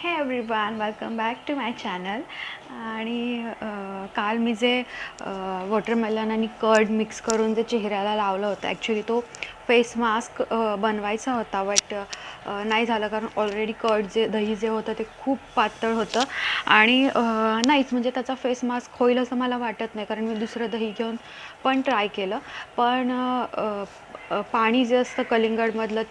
हे everyone, welcome back to my channel. आणि काल मी जे वॉटरमेलन आणि कर्ड मिक्स करून जे चेहऱ्याला लावलं होतं, ॲक्च्युली तो फेस मास्क बनवायचा होता, बट नाही झालं कारण ऑलरेडी कर्ड जे दही जे होतं ते खूप पातळ होतं आणि नाहीच, म्हणजे त्याचा फेस मास्क होईल असं मला वाटत नाही, कारण मी दुसरं दही घेऊन पण ट्राय केलं. पण पाणी जे असतं कलिंगडमधलं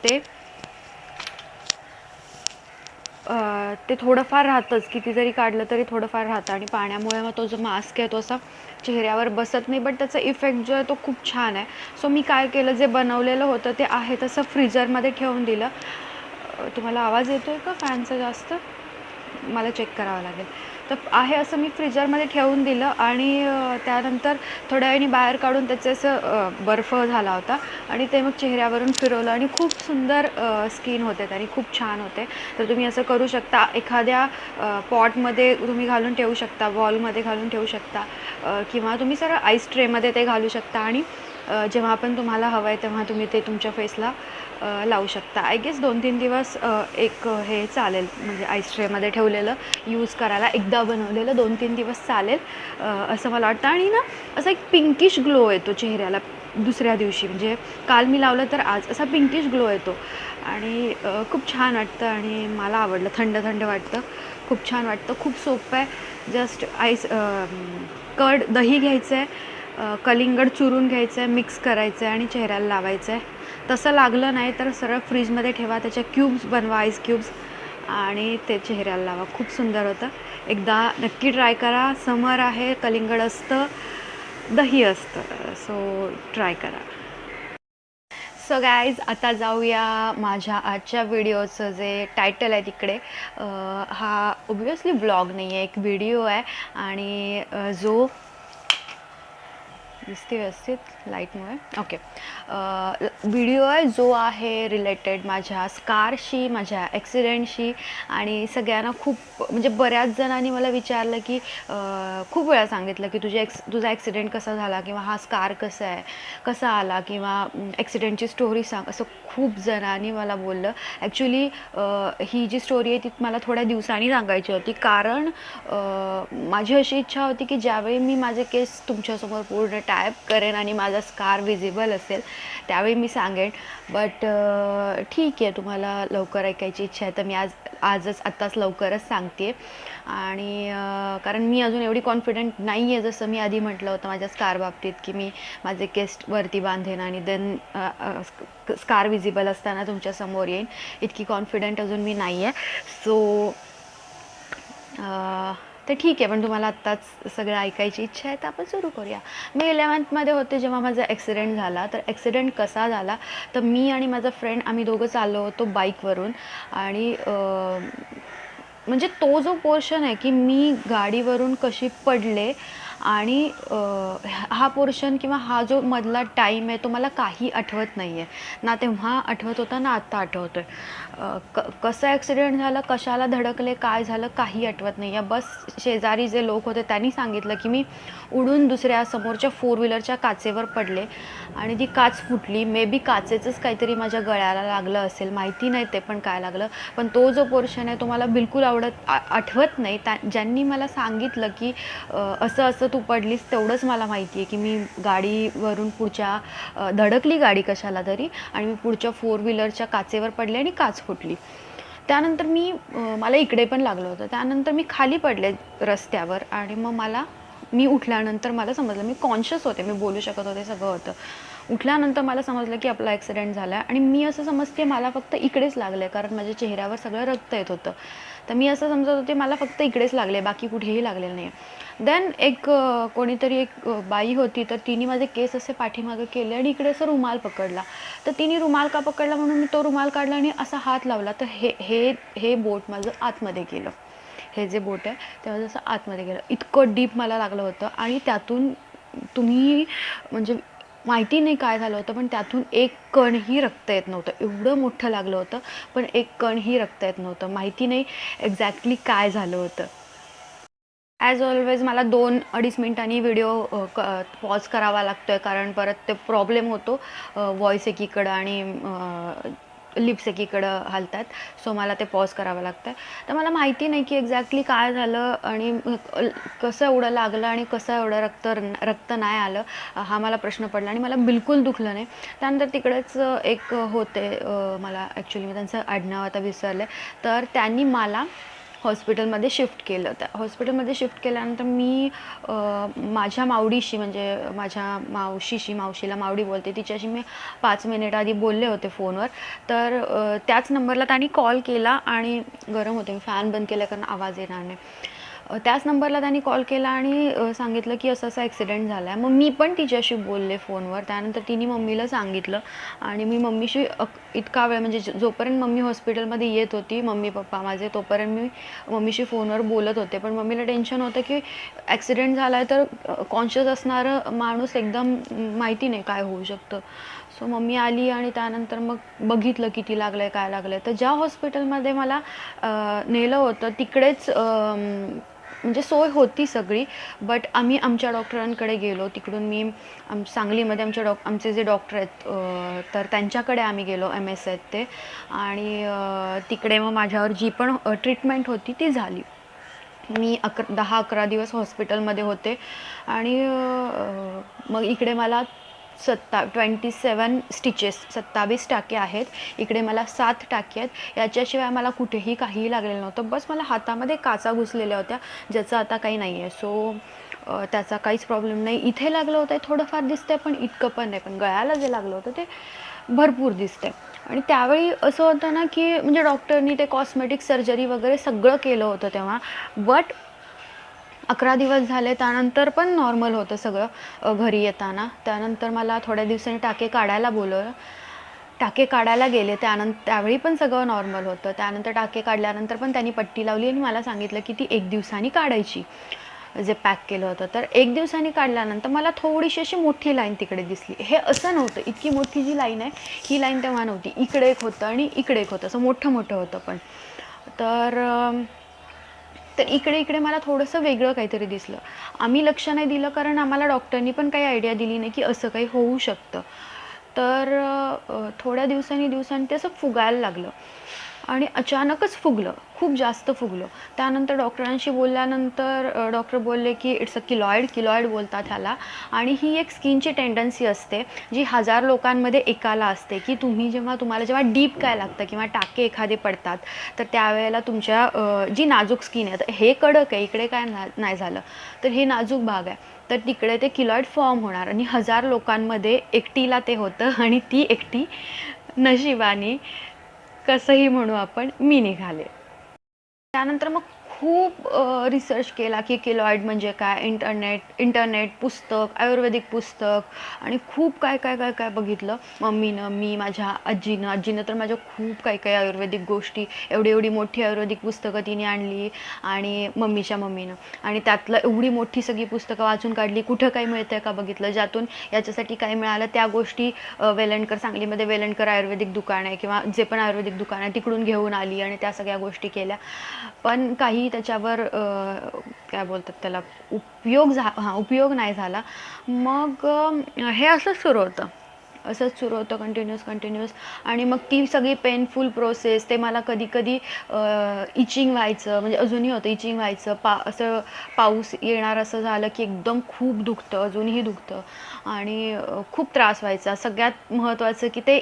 ते थोडंफार राहतंच, किती जरी काढलं तरी थोडंफार राहतं आणि पाण्यामुळे मग तो जो मास्क आहे तो असा चेहऱ्यावर बसत नाही, बट त्याचा इफेक्ट जो आहे तो खूप छान आहे. सो मी काय केलं, जे बनवलेलं होतं ते आहे तसं फ्रीजरमध्ये ठेवून दिलं. तुम्हाला आवाज येतो आहे का फॅनचा जास्त? मला चेक करावं लागेल. तर आहे असं मी फ्रीजरमध्ये ठेवून दिलं आणि त्यानंतर थोड्या वेळाने बाहेर काढून त्याचे असं बर्फ झाला होता आणि ते मग चेहऱ्यावरून फिरवलं आणि खूप सुंदर स्किन होते, त्याने खूप छान होते. तर तुम्ही असं करू शकता, एखाद्या पॉटमध्ये तुम्ही घालून ठेवू शकता, बॉलमध्ये घालून ठेवू शकता, किंवा तुम्ही सरळ आईस ट्रेमध्ये ते घालू शकता आणि जेव्हा पण तुम्हाला हवं आहे तेव्हा तुम्ही ते तुमच्या फेसला लावू शकता. आय गेस 2-3 दिवस एक हे चालेल, म्हणजे आईस ट्रेमध्ये ठेवलेलं यूज करायला, एकदा बनवलेलं 2-3 दिवस चालेल असं मला वाटतं. आणि ना, असा एक पिंकिश ग्लो येतो चेहऱ्याला दुसऱ्या दिवशी, म्हणजे काल मी लावलं तर आज असा पिंकिश ग्लो येतो आणि खूप छान वाटतं आणि मला आवडलं. थंड थंड वाटतं, खूप छान वाटतं, खूप सोपं आहे. जस्ट कर्ड दही घ्यायचं आहे, कलिंगड चुरून घ्यायचं आहे, मिक्स करायचं आहे आणि चेहऱ्याला लावायचं आहे. तसं लागलं नाही तर सरळ फ्रीजमध्ये ठेवा, त्याच्या क्यूब्स बनवा, आईस क्यूब्स, आणि ते चेहऱ्याला लावा. खूप सुंदर होतं. एकदा नक्की ट्राय करा. समर आहे, कलिंगड असतं, दही असतं, सो ट्राय करा. सो गाईज, आता जाऊया माझ्या आजच्या व्हिडिओचं जे टायटल आहे तिकडे. हा ऑब्वियसली व्लॉग नाही आहे, एक व्हिडिओ आहे आणि जो दिसते व्यवस्थित लाईटमुळे, ओके. व्हिडिओ आहे जो आहे रिलेटेड माझ्या स्कारशी, माझ्या ॲक्सिडेंटशी. आणि सगळ्यांना खूप, म्हणजे बऱ्याच जणांनी मला विचारलं की खूप वेळा सांगितलं की तुझा ॲक्सिडेंट कसा झाला, किंवा हा स्कार कसा आहे, कसा आला, किंवा ॲक्सिडेंटची स्टोरी सांग, असं खूप जणांनी मला बोललं. ॲक्च्युली ही जी स्टोरी आहे ती मला थोड्या दिवसांनी सांगायची होती, कारण माझी अशी इच्छा होती की ज्यावेळी मी माझे केस तुमच्यासमोर पूर्ण टायप करेन आणि माझा स्कार विजिबल असेल त्यावेळी मी सांगेन. बट ठीक आहे, तुम्हाला लवकर ऐकायची इच्छा आहे तर मी आत्ताच लवकरच सांगते. आणि कारण मी अजून एवढी कॉन्फिडंट नाही आहे, जसं मी आधी म्हटलं होतं माझ्या स्कार बाबतीत, की मी माझे केस वरती बांधेन आणि देन स्कार विजिबल असताना तुमच्यासमोर येईन. इतकी कॉन्फिडंट अजून मी नाही आहे. सो तर ठीक आहे, पण तुम्हाला आत्ताच सगळं ऐकायची इच्छा आहे तर आपण सुरू करूया. मी 11th होते जेव्हा माझा ॲक्सिडेंट झाला. तर ॲक्सिडेंट कसा झाला, तर मी आणि माझा फ्रेंड आम्ही दोघं चाललो होतो बाईकवरून आणि म्हणजे तो जो पोर्शन आहे की मी गाडीवरून कशी पडले आणि हा पोर्शन किंवा हा जो मधला टाईम आहे तो मला काही आठवत नाही आहे, ना तेव्हा आठवत होता ना आत्ता आठवतो आहे. कसं ॲक्सिडेंट झालं, कशाला धडकले, काय झालं, काही आठवत नाही आहे. बस शेजारी जे लोक होते त्यांनी सांगितलं की मी उडून दुसऱ्या समोरच्या 4 व्हीलरच्या काचेवर पडले आणि ती काच फुटली. मे बी काचेचंच काहीतरी माझ्या गळ्याला लागलं असेल, माहिती नाही ते पण काय लागलं. पण तो जो पोर्शन आहे तो मला बिलकुल आठवत नाही. ज्यांनी मला सांगितलं की असं असं तू पडलीस तेवढंच मला माहिती आहे की मी गाडीवरून धडकली गाडी कशाला तरी आणि मी पुढच्या 4 व्हीलरच्या काचेवर पडले आणि काच फुटली. त्यानंतर मला इकडे पण लागलं होतं. त्यानंतर मी खाली पडले रस्त्यावर आणि मग मी उठल्यानंतर मला समजलं, मी कॉन्शियस होते, मी बोलू शकत होते, सगळं होतं. उठल्यानंतर मला समजलं की आपला ॲक्सिडेंट झाला आहे आणि मी असं समजते मला फक्त इकडेच लागलं आहे, कारण माझ्या चेहऱ्यावर सगळं रक्त येत होतं. तर मी असं समजत होते मला फक्त इकडेच लागले, बाकी कुठेही लागलेलं नाही आहे. देन कोणीतरी एक बाई होती, तर तिने माझे केस असे पाठीमागे केले आणि इकडे असं रुमाल पकडला. तर तिने रुमाल का पकडला म्हणून मी तो रुमाल काढला आणि असा हात लावला, तर हे बोट माझं आतमध्ये गेलं. हे जे बोट आहे ते माझं असं आतमध्ये गेलं. इतकं डीप मला लागलं होतं आणि त्यातून तुम्ही, म्हणजे माहिती नाही काय झालं होतं, पण त्यातून एक कणही रक्त येत नव्हतं. एवढं मोठं लागलं होतं पण एक कणही रक्त येत नव्हतं. माहिती नाही एक्झॅक्टली काय झालं होतं. ॲज ऑलवेज मला 2-2.5 मिनिटांनी व्हिडिओ पॉज करावा लागतो आहे, कारण परत ते प्रॉब्लेम होतो, व्हॉईस एकीकडं आणि लिप्स एकीकडं हलतात, सो मला ते पॉज करावं लागतं आहे. तर मला माहिती नाही की एक्झॅक्टली काय झालं आणि कसं एवढं लागलं आणि कसं एवढं रक्त नाही आलं, हा मला प्रश्न पडला आणि मला बिलकुल दुखलं नाही. त्यानंतर तिकडेच एक होते, मला ॲक्च्युली मी त्यांचं आडनाव आता विसरले, तर त्यांनी मला हॉस्पिटलमध्ये शिफ्ट केलं. त्या हॉस्पिटलमध्ये शिफ्ट केल्यानंतर मी माझ्या मावडीशी, म्हणजे माझ्या मावशीला मावडी बोलते, तिच्याशी मी 5 मिनिट आधी बोलले होते फोनवर. तर त्याच नंबरला त्यांनी कॉल केला आणि गरम होते, मी फॅन बंद केला कारण आवाज येणार नाही. त्याच नंबरला त्यांनी कॉल केला आणि सांगितलं की असं ॲक्सिडेंट झाला आहे. मग मी पण तिच्याशी बोलले फोनवर. त्यानंतर तिने मम्मीला सांगितलं आणि मी मम्मीशी इतका वेळ, म्हणजे जोपर्यंत मम्मी हॉस्पिटलमध्ये येत होती, मम्मी पप्पा माझे, तोपर्यंत मी मम्मीशी फोनवर बोलत होते. पण मम्मीला टेन्शन होतं की ॲक्सिडेंट झाला आहे तर कॉन्शियस असणारं माणूस एकदम माहिती नाही काय होऊ शकतं. सो मम्मी आली आणि त्यानंतर मग बघितलं किती लागलं आहे, काय लागलं आहे. तर ज्या हॉस्पिटलमध्ये मला नेलं होतं तिकडेच म्हणजे सोय होती सगळी, बट आम्ही आमच्या डॉक्टरांकडे गेलो. तिकडून मी सांगलीमध्ये आमचे जे डॉक्टर आहेत, तर त्यांच्याकडे आम्ही गेलो, MS आहेत ते. आणि तिकडे मग माझ्यावर जी पण ट्रीटमेंट होती ती झाली. मी 10-11 दिवस हॉस्पिटलमध्ये होते आणि मग इकडे मला 27 स्टिचेस, 27 टाके आहेत. इकडे मला 7 टाके आहेत. याच्याशिवाय मला कुठेही काहीही लागलेलं नव्हतं. बस मला हातामध्ये काचा घुसलेल्या होत्या, ज्याचं आता काही नाही आहे. सो त्याचा काहीच प्रॉब्लेम नाही. इथे लागलं होतं थोडंफार दिसतंय, पण इतकं पण नाही. पण गळ्याला जे लागलं होतं ते भरपूर दिसतंय. आणि त्यावेळी असं होतं ना की म्हणजे डॉक्टरनी ते कॉस्मेटिक सर्जरी वगैरे सगळं केलं होतं तेव्हा, बट 11 दिवस झाले त्यानंतर पण नॉर्मल होतं सगळं घरी येताना. त्यानंतर मला थोड्या दिवसांनी टाके काढायला बोलवलं. टाके काढायला गेले, त्यावेळी पण सगळं नॉर्मल होतं. त्यानंतर टाके काढल्यानंतर पण त्यांनी पट्टी लावली आणि मला सांगितलं की ती 1 दिवसांनी काढायची, जे पॅक केलं होतं. तर 1 दिवसांनी काढल्यानंतर मला थोडीशी अशी मोठी लाईन तिकडे दिसली. हे असं नव्हतं, इतकी मोठी जी लाईन आहे ही लाईन तेव्हा नव्हती. इकडे एक होतं आणि इकडे एक होतं, असं मोठं मोठं होतं. पण तर इकडे मला थोडंसं वेगळं काहीतरी दिसलं. आम्ही लक्ष नाही दिलं कारण आम्हाला डॉक्टरनी पण काही आयडिया दिली नाही की असं काही होऊ शकतं. तर थोड्या दिवसांनी ते असं फुगायला लागलं आणि अचानकच फुगलं, खूप जास्त फुगलं. त्यानंतर डॉक्टरांशी बोलल्यानंतर डॉक्टर बोलले की इट्स अ किलॉइड बोलतात ह्याला. आणि ही एक स्किनची टेंडन्सी असते जी 1000 लोकांमध्ये एकाला असते, की तुम्हाला जेव्हा डीप काय लागतं किंवा टाके एखादे पडतात, तर त्यावेळेला तुमच्या जी नाजूक स्किन आहे, तर हे कडक आहे, इकडे काय नाही झालं, तर हे नाजूक भाग आहे, तर तिकडे ते किलॉइड फॉर्म होणार. आणि 1000 लोकांमध्ये एकटीला ते होतं आणि ती एकटी नशिबाने, कसंही म्हणू आपण, मी निघाले. त्यानंतर मग खूप रिसर्च केला की केलॉइड म्हणजे काय, इंटरनेट पुस्तक, आयुर्वेदिक पुस्तक आणि खूप काय बघितलं. मी माझ्या आजीनं तर माझ्या खूप काय आयुर्वेदिक गोष्टी, एवढी मोठी आयुर्वेदिक पुस्तकं तिने आणली आणि मम्मीनं, आणि त्यातलं एवढी मोठी सगळी पुस्तकं वाचून काढली. कुठं काही मिळतंय का बघितलं, ज्यातून याच्यासाठी काय मिळालं त्या गोष्टी सांगलीमध्ये वेलणकर आयुर्वेदिक दुकान आहे किंवा जे पण आयुर्वेदिक दुकान आहे तिकडून घेऊन आली आणि त्या सगळ्या गोष्टी केल्या. पण काही त्याच्यावर काय बोलतात त्याला, उपयोग नाही झाला. मग हे असंच सुरू होतं कंटिन्यूस. आणि मग ती सगळी पेनफुल प्रोसेस, ते मला कधी इचिंग व्हायचं, म्हणजे अजूनही होतं इचिंग व्हायचं. असं पाऊस येणार असं झालं की एकदम खूप दुखतं, अजूनही दुखतं आणि खूप त्रास व्हायचा. सगळ्यात महत्त्वाचं की ते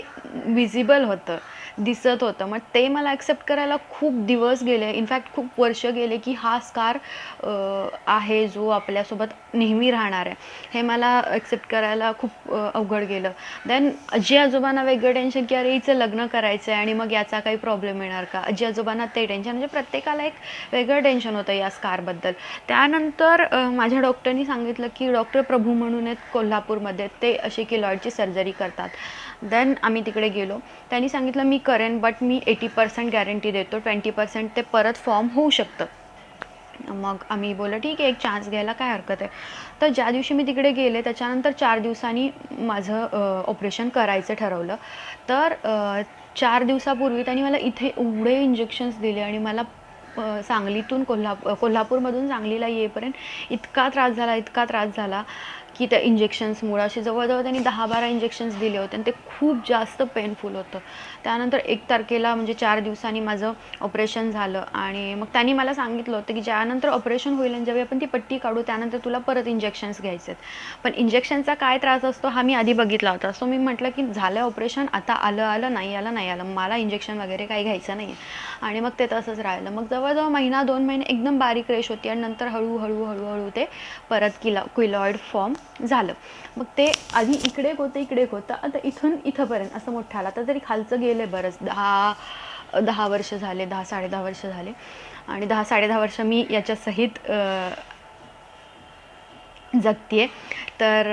विजिबल होतं, दिसत होतं. मग ते मला ॲक्सेप्ट करायला खूप दिवस गेले, इनफॅक्ट खूप वर्ष गेले, की हा स्कार आहे जो आपल्यासोबत नेहमी राहणार आहे, हे मला ॲक्सेप्ट करायला खूप अवघड गेलं. देन आजी आजोबांना वेगळं टेन्शन की अरे हिचं लग्न करायचं आहे आणि मग याचा काही प्रॉब्लेम येणार का, आजी आजोबांना ते टेन्शन, म्हणजे प्रत्येकाला एक वेगळं टेन्शन होतं या स्कारबद्दल. त्यानंतर माझ्या डॉक्टरनी सांगितलं की डॉक्टर प्रभू म्हणून आहेत कोल्हापूरमध्ये, ते अशी किलॉइडची सर्जरी करतात. देन आम्ही तिकडे गेलो. त्यांनी सांगितलं मी करेन, बट मी 80% गॅरंटी देतो, 20% ते परत फॉर्म होऊ शकतं. मग आम्ही बोललो ठीक आहे, एक चान्स घ्यायला काय हरकत आहे. तर ज्या दिवशी मी तिकडे गेले त्याच्यानंतर 4 दिवसांनी माझं ऑपरेशन करायचं ठरवलं. तर 4 दिवसापूर्वी त्यांनी मला इथे एवढे इंजेक्शन्स दिले आणि मला सांगलीतून कोल्हापूरमधून सांगलीला येईपर्यंत इतका त्रास झाला की त्या इंजेक्शन्समुळं असे जवळजवळ त्यांनी 10-12 इंजेक्शन्स दिले होते आणि ते खूप जास्त पेनफुल होतं. त्यानंतर 1 तारखेला म्हणजे 4 दिवसांनी माझं ऑपरेशन झालं आणि मग त्यांनी मला सांगितलं होतं, की ज्यानंतर ऑपरेशन होईल आणि जेव्हा आपण ती पट्टी काढू त्यानंतर तुला परत इंजेक्शन्स घ्यायचे आहेत. पण इंजेक्शनचा काय त्रास असतो हा मी आधी बघितला होता. सो मी म्हटलं, की झालं ऑपरेशन, आता आलं, नाही आलं, नाही आलं. मला इंजेक्शन वगैरे काही घ्यायचं नाही आहे आणि मग ते तसंच राहिलं. मग जवळजवळ महिना 2 महिने एकदम बारीक रेष होती आणि नंतर हळूहळू ते परत किलॉइड फॉर्म झालं. मग ते आधी इकडे एक होतं, आता इथून इथंपर्यंत असं मोठं आलं. आता तरी खालचं गेले बरंच 10 वर्ष झाले, 10-10.5 वर्ष झाले आणि 10-10.5 वर्ष मी याच्या सहित जगतीये. तर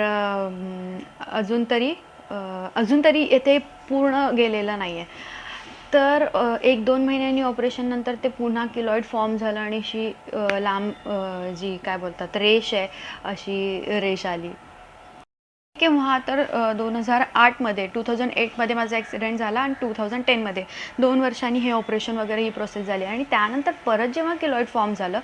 अजून तरी येथे पूर्ण गेलेलं नाही आहे. तर 1-2 महिन्यांनी ऑपरेशननंतर ते पुन्हा किलॉइड फॉर्म झालं आणि अशी लांब जी काय बोलतात रेष आहे, अशी रेष आली. केव्हा तर 2008मध्ये माझा ॲक्सिडेंट झाला आणि 2010मध्ये 2 वर्षांनी हे ऑपरेशन वगैरे ही प्रोसेस झाली आणि त्यानंतर परत जेव्हा केलॉइड फॉर्म झालं,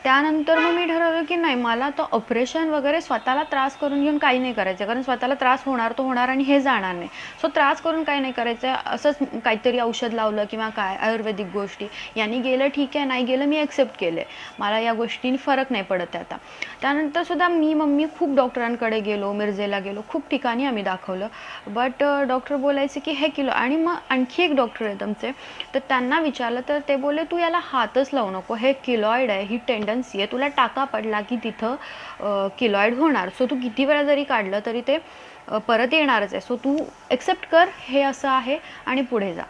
त्यानंतर मग मी ठरवलं की नाही, मला आता ऑपरेशन वगैरे स्वतःला त्रास करून घेऊन काही नाही करायचं, कारण स्वतःला त्रास होणार तो होणार आणि हे जाणार नाही. सो त्रास करून काही नाही करायचं, असंच काहीतरी औषध लावलं किंवा काय आयुर्वेदिक गोष्टी यांनी गेलं ठीक आहे, नाही गेलं मी ॲक्सेप्ट केले. मला या गोष्टींनी फरक नाही पडत आहे आता. त्यानंतर सुद्धा मम्मी खूप डॉक्टरांकडे गेलो, मिरजेला गेलो, खूप ठिकाणी आम्ही दाखवलं. बट डॉक्टर बोलायचे की हे किलो आणि मग आणखी एक डॉक्टर आहेत आमचे, तर त्यांना विचारलं तर ते बोलले तू याला हातच लावू नको, हे किलॉइड आहे, ही टेंडन्सी आहे, तुला टाका पडला की तिथं किलॉइड होणार. सो तू किती वेळा जरी काढलं तरी ते परत येणारच आहे. सो तू ॲक्सेप्ट कर, हे असं आहे आणि पुढे जा.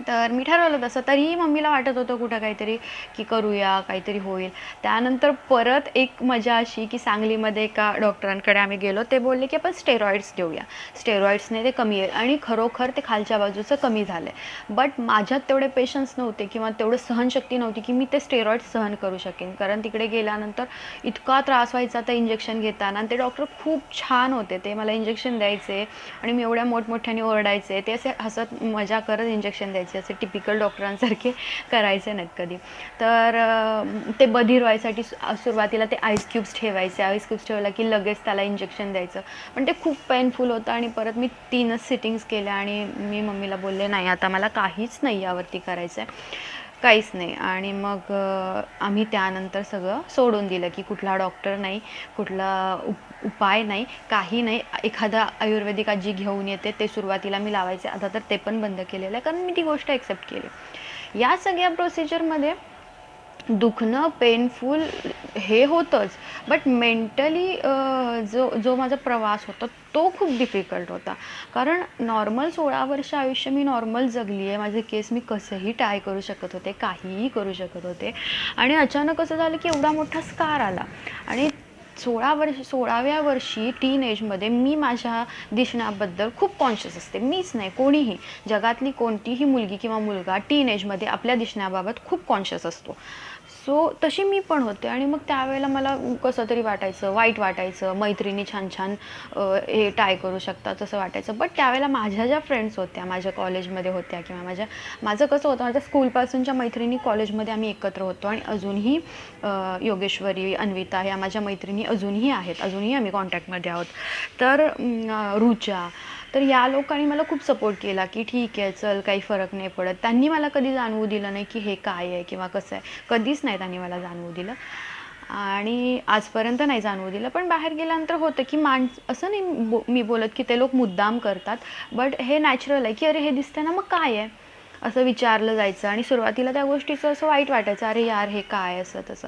तर मी ठरवलं तसं. तरीही मम्मीला वाटत होतं कुठं काहीतरी की करूया, काहीतरी होईल. त्यानंतर परत एक मजा अशी की सांगलीमध्ये एका डॉक्टरांकडे आम्ही गेलो. ते बोलले की आपण स्टेरॉइड्स देऊया, स्टेरॉइड्सने ते कमी येईल आणि खरोखर ते खालच्या बाजूचं कमी झालं आहे. बट माझ्यात तेवढे पेशन्स नव्हते किंवा तेवढं सहनशक्ती नव्हती की मी ते स्टेरॉइड्स सहन करू शकेन, कारण तिकडे गेल्यानंतर इतका त्रास व्हायचा ते इंजेक्शन घेताना. आणि ते डॉक्टर खूप छान होते, ते मला इंजेक्शन द्यायचे आणि मी एवढ्या मोठमोठ्याने ओरडायचे, ते असे हसत मजा करत इंजेक्शन द्यायचे, असे टिपिकल डॉक्टरांसारखे करायचे नाहीत कधी. तर ते बधीर व्हायसाठी सुरुवातीला ते आईस क्यूब्स ठेवायचे, आईस क्यूब्स ठेवला की लगेच त्याला इंजेक्शन द्यायचं, पण ते खूप पेनफुल होतं. आणि परत मी 3च सिटिंग्स केल्या आणि मी मम्मीला बोलले नाही, आता मला काहीच नाही यावरती करायचं आहे, काहीच नाही. आणि मग आम्ही त्यानंतर सगळं सोडून दिलं की कुठला डॉक्टर नाही, कुठला उपाय नाही, काही नाही. एखादा आयुर्वेदिक आजी घेऊन येते ते सुरुवातीला मी लावायचे, आता तर ते पण बंद केलेलं आहे, कारण मी ती गोष्ट ॲक्सेप्ट केली. या सगळ्या प्रोसिजरमध्ये दुखणं, पेनफुल हे होतंच, बट मेंटली जो माझा प्रवास होता तो खूप डिफिकल्ट होता. कारण नॉर्मल 16 वर्ष आयुष्य मी नॉर्मल जगली आहे. माझे केस मी कसंही टाय करू शकत होते, काहीही करू शकत होते आणि अचानक असं झालं की एवढा मोठा स्कार आला. आणि 16व्या वर्षी टीन एजमध्ये मी माझ्या दिसण्याबद्दल खूप कॉन्शियस असते. मीच नाही, कोणीही, जगातली कोणतीही मुलगी किंवा मुलगा टीन एजमध्ये आपल्या दिसण्याबाबत खूप कॉन्शियस असतो. सो तशी मी पण होते. आणि मग त्यावेळेला मला कसं तरी वाटायचं, वाईट वाटायचं, मैत्रिणी छान छान हे टाय करू शकतात असं वाटायचं. बट त्यावेळेला माझ्या ज्या फ्रेंड्स होत्या, माझ्या कॉलेजमध्ये होत्या किंवा माझं कसं होतं, माझ्या स्कूलपासूनच्या मैत्रिणी कॉलेजमध्ये आम्ही एकत्र होतो आणि अजूनही योगेश्वरी, अन्विता ह्या माझ्या मैत्रिणी अजूनही आहेत, अजूनही आम्ही कॉन्टॅक्टमध्ये आहोत. तर रुचा, तर या लोकांनी मला खूप सपोर्ट केला की ठीक आहे, चल, काही फरक नाही पडत. त्यांनी मला कधी जाणवू दिलं नाही की हे काय आहे किंवा कसं आहे, कधीच नाही त्यांनी मला जाणवू दिलं आणि आजपर्यंत नाही जाणवू दिलं. पण बाहेर गेल्यानंतर होतं की असं नाही मी बोलत की ते लोक मुद्दाम करतात, बट हे नॅचरल आहे की अरे हे दिसतंय ना, मग काय आहे असं विचारलं जायचं. आणि सुरुवातीला त्या गोष्टीचं असं वाईट वाटायचं, अरे यार हे काय, असं तसं.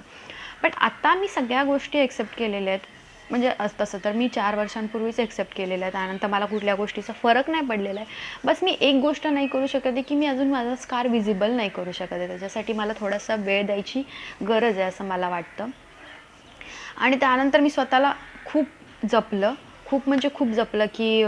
बट आता मी सगळ्या गोष्टी ॲक्सेप्ट केलेल्या आहेत. म्हणजे तसं तर मी 4 वर्षांपूर्वीच ॲक्सेप्ट केलेलं आहे, त्यानंतर मला कुठल्या गोष्टीचा फरक नाही पडलेला आहे. बस मी एक गोष्ट नाही करू शकत आहे की मी अजून माझा स्कार विजिबल नाही करू शकत आहे. त्याच्यासाठी मला थोडासा वेळ द्यायची गरज आहे असं मला वाटतं. आणि त्यानंतर मी स्वतःला खूप जपलं, खूप म्हणजे खूप जपलं की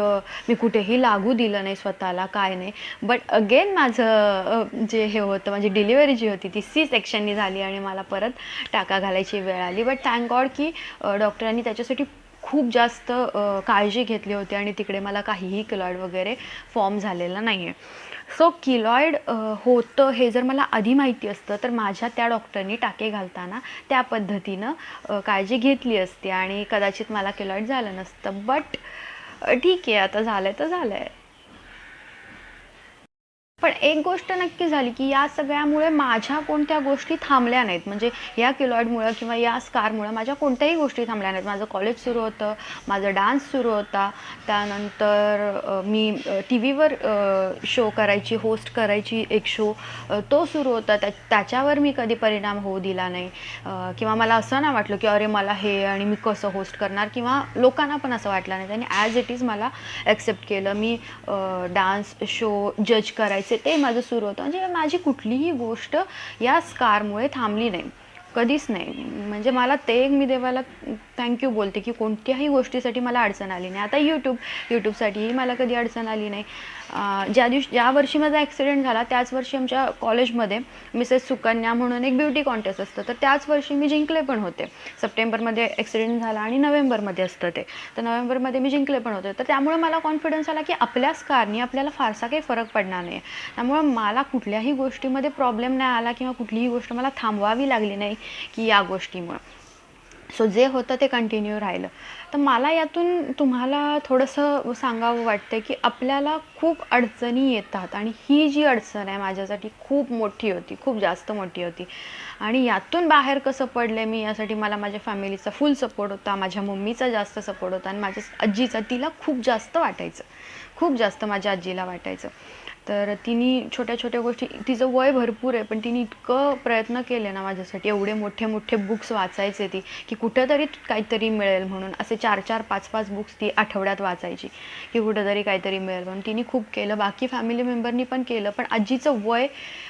मी कुठेही लागू दिलं नाही स्वतःला, काय नाही. बट अगेन माझं जे हे होतं, माझी डिलिव्हरी जी होती ती सी सेक्शननी झाली आणि मला परत टाका घालायची वेळ आली. बट थँक गॉड की डॉक्टरांनी त्याच्यासाठी खूप जास्त काळजी घेतली होती आणि तिकडे मला काहीही किलॉइड वगैरे फॉर्म झालेला नाही आहे. सो किलॉइड होतं हे जर मला आधी माहिती असतं तर माझ्या त्या डॉक्टरनी टाके घालताना त्या पद्धतीनं काळजी घेतली असती आणि कदाचित मला किलॉइड झालं नसतं. बट ठीक आहे, आता झालंय तर झालंय. पण एक गोष्ट नक्की झाली, की या सगळ्यामुळे माझ्या कोणत्या गोष्टी थांबल्या नाहीत. म्हणजे या किलॉइडमुळं किंवा या स्कारमुळं माझ्या कोणत्याही गोष्टी थांबल्या नाहीत. माझं कॉलेज सुरू होतं, माझा डान्स सुरू होता, त्यानंतर मी टी व्हीवर शो करायची, होस्ट करायची एक शो, तो सुरू होता. त्याच्यावर मी कधी परिणाम होऊ दिला नाही. किंवा मला असं नाही वाटलं, की अरे मला हे आणि मी कसं होस्ट करणार, किंवा लोकांना पण असं वाटलं नाही. त्यांनी ॲज इट इज मला ॲक्सेप्ट केलं. मी डान्स शो जज करायचे ते माझं सुरू होतं. म्हणजे माझी कुठलीही गोष्ट या स्कारमुळे थांबली नाही, कधीच नाही. म्हणजे मला ते एक मी देवाला थँक्यू बोलते, की कोणत्याही गोष्टीसाठी मला अडचण आली नाही. आता यूट्यूबसाठीही मला कधी अडचण आली नाही. ज्या वर्षी माझा ॲक्सिडेंट झाला त्याच वर्षी आमच्या कॉलेजमध्ये मिसेस सुकन्या म्हणून एक ब्युटी कॉन्टेस्ट असतं, तर त्याच वर्षी मी जिंकले पण होते. सप्टेंबरमध्ये ॲक्सिडेंट झाला आणि नोव्हेंबरमध्ये असतं ते, तर नोव्हेंबरमध्ये मी जिंकले पण होते. तर त्यामुळे मला कॉन्फिडन्स आला, की आपल्या स्कारनी आपल्याला फारसा काही फरक पडणार नाही. त्यामुळं मला कुठल्याही गोष्टीमध्ये प्रॉब्लेम नाही आला किंवा कुठलीही गोष्ट मला थांबवावी लागली नाही, की या गोष्टीमुळं. सो जे होतं ते कंटिन्यू राहिलं. तर मला यातून तुम्हाला थोडंसं सांगावं वाटतं, की आपल्याला खूप अडचणी येतात आणि ही जी अडचण आहे माझ्यासाठी खूप मोठी होती, खूप जास्त मोठी होती. आणि यातून बाहेर कसं पडले मी, यासाठी मला माझ्या फॅमिलीचा फुल सपोर्ट होता, माझ्या मम्मीचा जास्त सपोर्ट होता आणि माझ्या आजीचा. तिला खूप जास्त वाटायचं, खूप जास्त माझ्या आजीला वाटायचं. तर तिने छोट्या छोट्या गोष्टी, तिचं वय भरपूर आहे पण तिने इतकं प्रयत्न केले ना माझ्यासाठी. एवढे मोठे मोठे बुक्स वाचायचे ती, की कुठंतरी काहीतरी मिळेल म्हणून. असे 4-4, 5-5 बुक्स ती आठवड्यात वाचायची, की कुठंतरी काहीतरी मिळेल म्हणून. तिने खूप केलं, बाकी फॅमिली मेंबरनी पण केलं, पण आजीचं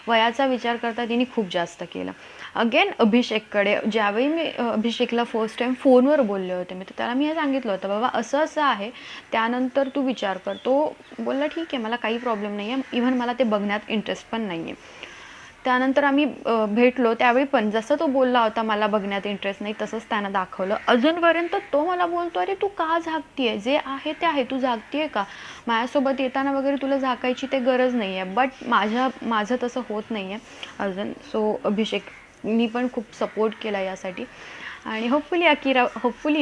वयाचा विचार करता तिने खूप जास्त केलं. अगेन अभिषेककडे ज्यावेळी मी अभिषेकला फर्स्ट टाईम फोनवर बोलले होते मी, तर त्याला मी हे सांगितलं होतं, बाबा असं असं आहे, त्यानंतर तू विचार कर. तो बोलला ठीक आहे, मला काही प्रॉब्लेम नाही आहे, इव्हन मला ते बघण्यात इंटरेस्ट पण नाही आहे. त्यानंतर आम्ही भेटलो त्यावेळी पण जसं तो बोलला होता मला बघण्यात इंटरेस्ट नाही, तसंच त्यानं दाखवलं. अजूनपर्यंत तो मला बोलतो, अरे तू का झाकतीये, जे आहे ते आहे, तू झाकतीये का, माझ्यासोबत येताना वगैरे तुला झाकायची ते गरज नाही आहे. बट माझं तसं होत नाही आहे अजून. सो अभिषेकनी पण खूप सपोर्ट केला यासाठी आणि होपफुली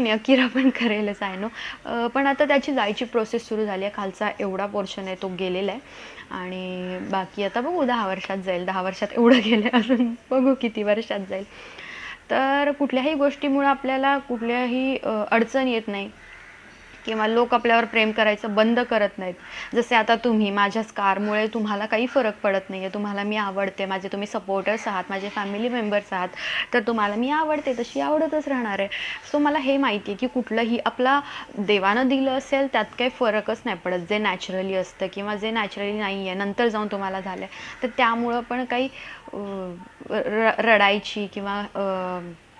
अकिरा पण करेलच, आय नो. पण आता त्याची जायची प्रोसेस सुरू झाली आहे. खालचा एवढा पोर्शन आहे तो गेलेला आहे आणि बाकी आता बघू 10 वर्षात जाईल. 10 वर्षात एवढं गेलं, अजून बघू किती वर्षात जाईल. तर कुठल्याही गोष्टीमुळे आपल्याला कुठल्याही अडचण येत नाही किंवा लोक आपल्यावर प्रेम करायचं बंद करत नाहीत. जसे आता तुम्ही, माझ्या स्कारमुळे तुम्हाला काही फरक पडत नाही आहे, तुम्हाला मी आवडते, माझे तुम्ही सपोर्टर्स आहात, माझे फॅमिली मेंबर्स आहात, तर तुम्हाला मी आवडते, तशी आवडतच राहणार आहे. सो मला हे माहिती आहे, की कुठलंही आपला देवानं दिलं असेल त्यात काही फरकच नाही पडत. जे नॅचरली असतं किंवा जे नॅचरली नाही आहे नंतर जाऊन तुम्हाला झालं आहे, तर त्यामुळं पण काही रडायची किंवा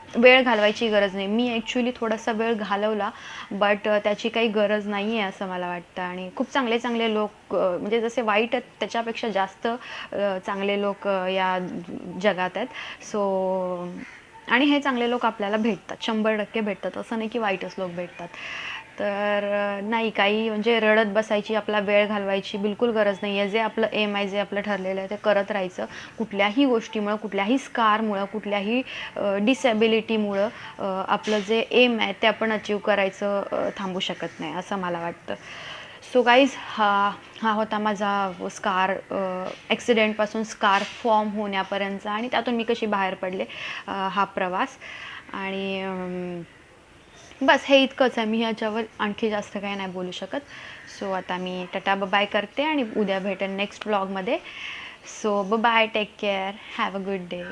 वेळ घालवायची गरज नाही. मी ॲक्च्युली थोडासा वेळ घालवला, बट त्याची काही गरज नाही आहे असं मला वाटतं. आणि खूप चांगले चांगले लोक, म्हणजे जसे वाईट आहेत त्याच्यापेक्षा जास्त चांगले लोक या जगात आहेत. सो आणि हे चांगले लोक आपल्याला भेटतात, 100% भेटतात. असं नाही की वाईटच लोक भेटतात. तर नाही काही म्हणजे रडत बसायची, आपला वेळ घालवायची बिलकुल गरज नाही आहे. जे आपलं एम आहे, जे आपलं ठरलेलं आहे ते करत राहायचं. कुठल्याही गोष्टीमुळं, कुठल्याही स्कारमुळं, कुठल्याही डिसॅबिलिटीमुळं आपलं जे एम आहे ते आपण अचीव करायचं थांबू शकत नाही असं मला वाटतं. सो गाईज, हा होता माझा ॲक्सिडेंटपासून स्कार फॉर्म होण्यापर्यंतचा आणि त्यातून मी कशी बाहेर पडले, हा प्रवास. आणि बस हे इतकंच आहे. मी ह्याच्यावर आणखी जास्त काही नाही बोलू शकत. सो आता मी टाटा बाय करते आणि उद्या भेटेन नेक्स्ट ब्लॉगमध्ये. So bye, take care, have a good day.